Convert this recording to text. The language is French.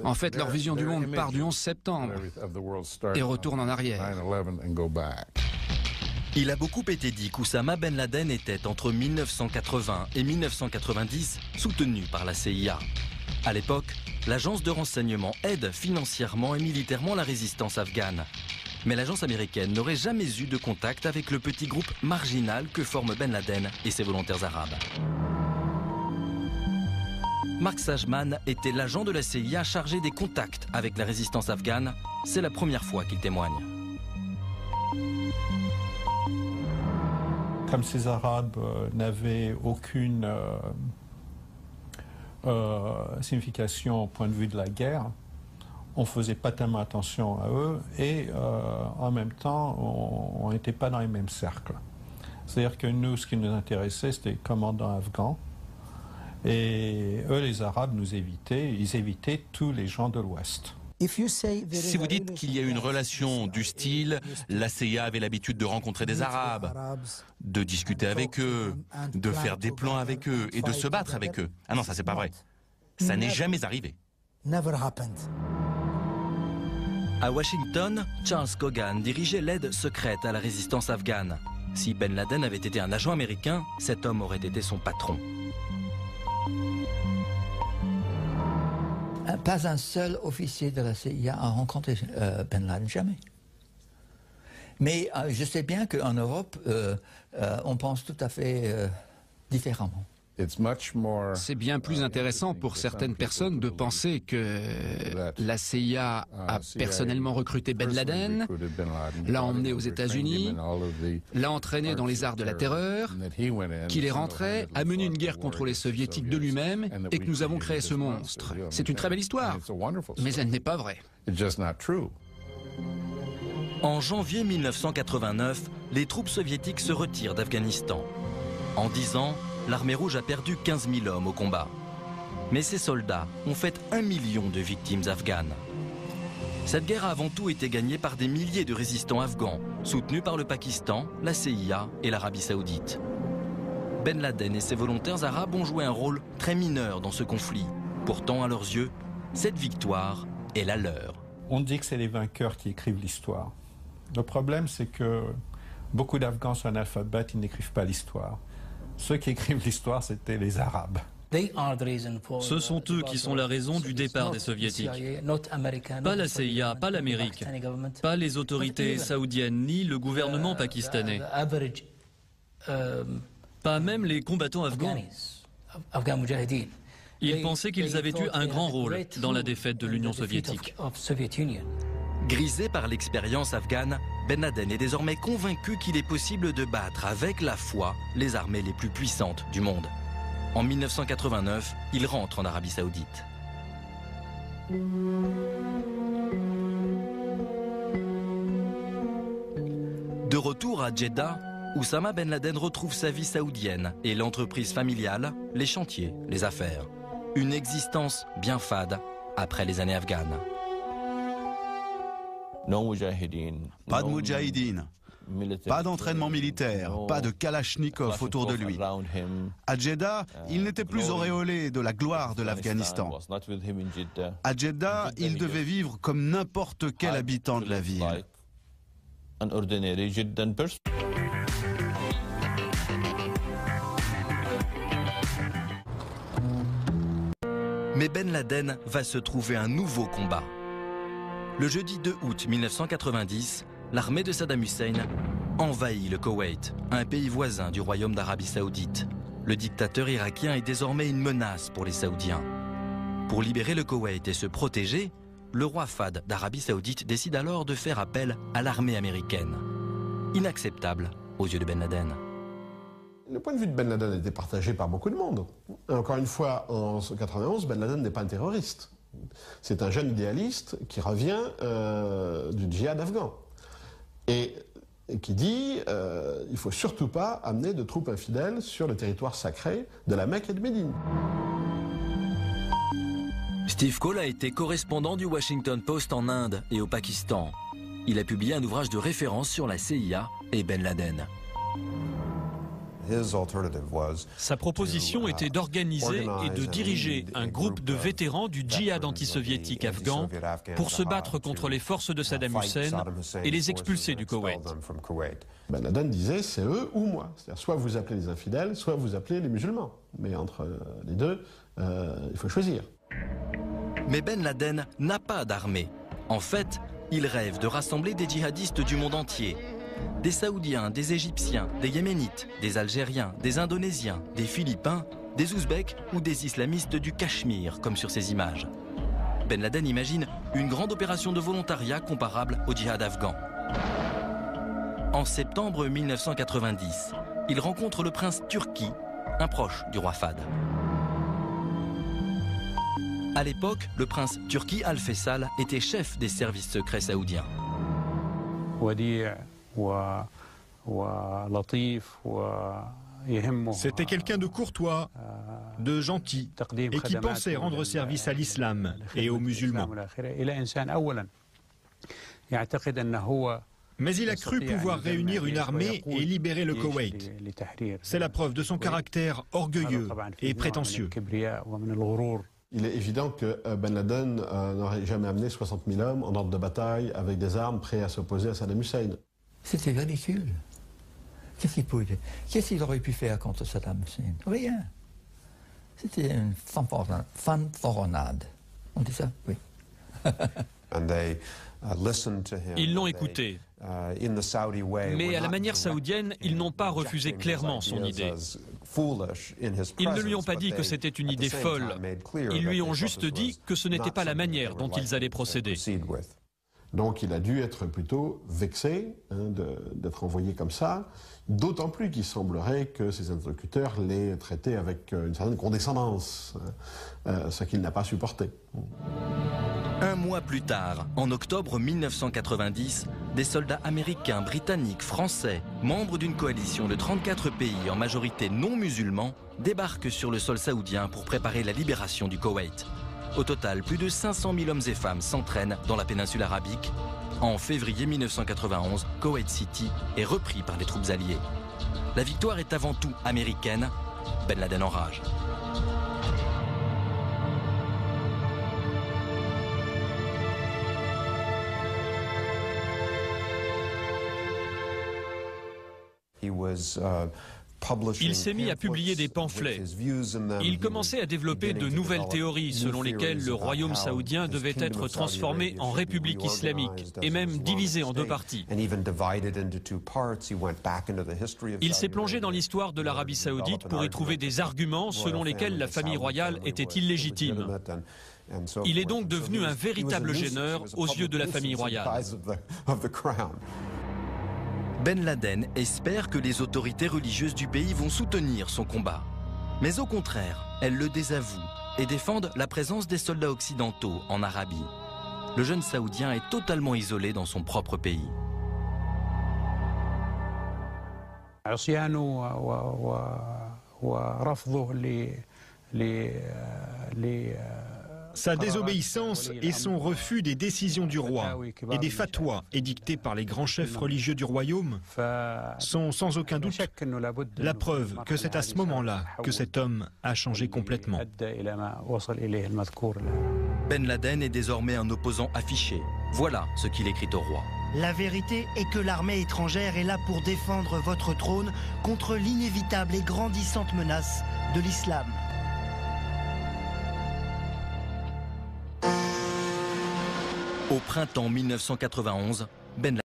En fait, leur vision du monde part du 11 septembre et retourne en arrière. Il a beaucoup été dit qu'Oussama Ben Laden était entre 1980 et 1990 soutenu par la CIA. À l'époque, l'agence de renseignement aide financièrement et militairement la résistance afghane. Mais l'agence américaine n'aurait jamais eu de contact avec le petit groupe marginal que forment Ben Laden et ses volontaires arabes. Mark Sajman était l'agent de la CIA chargé des contacts avec la résistance afghane. C'est la première fois qu'il témoigne. Comme ces Arabes n'avaient aucune signification au point de vue de la guerre, on ne faisait pas tellement attention à eux et en même temps, on n'était pas dans les mêmes cercles. C'est-à-dire que nous, ce qui nous intéressait, c'était les commandants afghans. Et eux, les Arabes, ils évitaient tous les gens de l'Ouest. Si vous dites qu'il y a une relation du style, la CIA avait l'habitude de rencontrer des Arabes, de discuter avec eux, de faire des plans avec eux et de se battre avec eux. Ah non, ça c'est pas vrai. Ça n'est jamais arrivé. À Washington, Charles Cogan dirigeait l'aide secrète à la résistance afghane. Si Ben Laden avait été un agent américain, cet homme aurait été son patron. Pas un seul officier de la CIA a rencontré Ben Laden, jamais. Mais je sais bien qu'en Europe, on pense tout à fait différemment. C'est bien plus intéressant pour certaines personnes de penser que la CIA a personnellement recruté Ben Laden, l'a emmené aux États-Unis, l'a entraîné dans les arts de la terreur, qu'il est rentré, a mené une guerre contre les soviétiques de lui-même et que nous avons créé ce monstre. C'est une très belle histoire, mais elle n'est pas vraie. En janvier 1989, les troupes soviétiques se retirent d'Afghanistan. En 10 ans, l'armée rouge a perdu 15 000 hommes au combat. Mais ces soldats ont fait 1 million de victimes afghanes. Cette guerre a avant tout été gagnée par des milliers de résistants afghans, soutenus par le Pakistan, la CIA et l'Arabie Saoudite. Ben Laden et ses volontaires arabes ont joué un rôle très mineur dans ce conflit. Pourtant, à leurs yeux, cette victoire est la leur. On dit que c'est les vainqueurs qui écrivent l'histoire. Le problème, c'est que beaucoup d'Afghans sont analphabètes, ils n'écrivent pas l'histoire. Ceux qui écrivent l'histoire, c'était les Arabes. Ce sont eux qui sont la raison du départ des Soviétiques. Pas la CIA, pas l'Amérique, pas les autorités saoudiennes, ni le gouvernement pakistanais. Pas même les combattants afghans. Ils pensaient qu'ils avaient eu un grand rôle dans la défaite de l'Union soviétique. Grisé par l'expérience afghane, Ben Laden est désormais convaincu qu'il est possible de battre avec la foi les armées les plus puissantes du monde. En 1989, il rentre en Arabie Saoudite. De retour à Jeddah, Oussama Ben Laden retrouve sa vie saoudienne et l'entreprise familiale, les chantiers, les affaires. Une existence bien fade après les années afghanes. Pas de moudjahidine, pas d'entraînement militaire, pas de kalachnikov autour de lui. À Jeddah, il n'était plus auréolé de la gloire de l'Afghanistan. À Jeddah, il devait vivre comme n'importe quel habitant de la ville. Mais Ben Laden va se trouver un nouveau combat. Le jeudi 2 août 1990, l'armée de Saddam Hussein envahit le Koweït, un pays voisin du royaume d'Arabie Saoudite. Le dictateur irakien est désormais une menace pour les Saoudiens. Pour libérer le Koweït et se protéger, le roi Fahd d'Arabie Saoudite décide alors de faire appel à l'armée américaine. Inacceptable aux yeux de Ben Laden. Le point de vue de Ben Laden était partagé par beaucoup de monde. Encore une fois, en 1991, Ben Laden n'est pas un terroriste. C'est un jeune idéaliste qui revient du djihad afghan et qui dit il ne faut surtout pas amener de troupes infidèles sur le territoire sacré de la Mecque et de Médine. Steve Coll a été correspondant du Washington Post en Inde et au Pakistan. Il a publié un ouvrage de référence sur la CIA et Ben Laden. Sa proposition était d'organiser et de diriger un groupe de vétérans du djihad anti-soviétique afghan pour se battre contre les forces de Saddam Hussein et les expulser du Koweït. Ben Laden disait c'est eux ou moi. C'est-à-dire soit vous appelez les infidèles, soit vous appelez les musulmans. Mais entre les deux, il faut choisir. Mais Ben Laden n'a pas d'armée. En fait, il rêve de rassembler des djihadistes du monde entier. Des Saoudiens, des Égyptiens, des Yéménites, des Algériens, des Indonésiens, des Philippins, des Ouzbeks ou des islamistes du Cachemire, comme sur ces images. Ben Laden imagine une grande opération de volontariat comparable au djihad afghan. En septembre 1990, il rencontre le prince Turki, un proche du roi Fahd. À l'époque, le prince Turki Al-Faisal était chef des services secrets saoudiens. C'était quelqu'un de courtois, de gentil, et qui pensait rendre service à l'islam et aux musulmans. Mais il a cru pouvoir réunir une armée et libérer le Koweït. C'est la preuve de son caractère orgueilleux et prétentieux. Il est évident que Ben Laden n'aurait jamais amené 60 000 hommes en ordre de bataille avec des armes prêts à s'opposer à Saddam Hussein. C'était ridicule. Qu'est-ce qu'il aurait pu faire contre Saddam Hussein? Rien. C'était une fanfaronnade. On dit ça? Oui. Ils l'ont écouté. Mais à la manière saoudienne, ils n'ont pas refusé clairement son idée. Ils ne lui ont pas dit que c'était une idée folle. Ils lui ont juste dit que ce n'était pas la manière dont ils allaient procéder. Donc il a dû être plutôt vexé d'être envoyé comme ça, d'autant plus qu'il semblerait que ses interlocuteurs l'aient traité avec une certaine condescendance, ce qu'il n'a pas supporté. Un mois plus tard, en octobre 1990, des soldats américains, britanniques, français, membres d'une coalition de 34 pays en majorité non musulmans, débarquent sur le sol saoudien pour préparer la libération du Koweït. Au total, plus de 500 000 hommes et femmes s'entraînent dans la péninsule arabique. En février 1991, Koweït City est repris par les troupes alliées. La victoire est avant tout américaine. Ben Laden enrage. Il s'est mis à publier des pamphlets. Il commençait à développer de nouvelles théories selon lesquelles le royaume saoudien devait être transformé en république islamique et même divisé en deux parties. Il s'est plongé dans l'histoire de l'Arabie saoudite pour y trouver des arguments selon lesquels la famille royale était illégitime. Il est donc devenu un véritable gêneur aux yeux de la famille royale. Ben Laden espère que les autorités religieuses du pays vont soutenir son combat. Mais au contraire, elles le désavouent et défendent la présence des soldats occidentaux en Arabie. Le jeune Saoudien est totalement isolé dans son propre pays. Sa désobéissance et son refus des décisions du roi et des fatwas édictés par les grands chefs religieux du royaume sont sans aucun doute la preuve que c'est à ce moment-là que cet homme a changé complètement. Ben Laden est désormais un opposant affiché. Voilà ce qu'il écrit au roi. La vérité est que l'armée étrangère est là pour défendre votre trône contre l'inévitable et grandissante menace de l'islam. Au printemps 1991, Ben